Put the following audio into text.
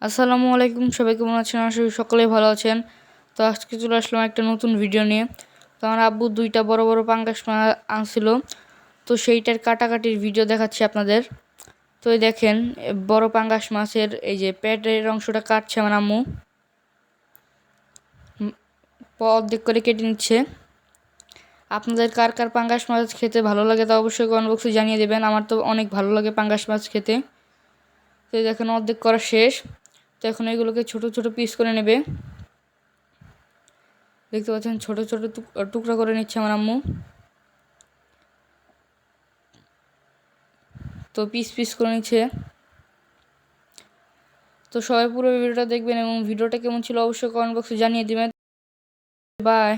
আসসালামু আলাইকুম, সবাই কেমন আছেন? আশা করি সকলেই ভালো আছেন। তো আজকে চলে আসলাম একটা নতুন ভিডিও নিয়ে। তো আমার আব্বু দুইটা বড় বড় পাঙ্গাস মাছ আনছিল, তো সেইটার কাটাকাটির ভিডিও দেখাচ্ছি আপনাদের। তো এই দেখেন, বড় পাঙ্গাস মাছের এই যে পেটের অংশটা কাটছে আমার আম্মু, অর্ধেক করে কেটে নিচ্ছে। আপনাদের কার কার পাঙ্গাস মাছ খেতে ভালো লাগে তা অবশ্যই কমেন্ট বক্সে জানিয়ে দেবেন। আমার তো অনেক ভালো লাগে পাঙ্গাস মাছ খেতে। তো এই দেখেন, অর্ধেক করা শেষ। তো এখন এগুলোকে ছোট ছোট পিস করে নেবে। দেখতে পাচ্ছেন ছোট ছোট টুকরা করে নিচ্ছে আমার আম্মু। তো পিস পিস করে নিচ্ছে। তো সবাই পুরো ভিডিওটা দেখবেন এবং ভিডিওটা কেমন ছিল অবশ্যই কমেন্ট বক্সে জানিয়ে দিবেন। বাই।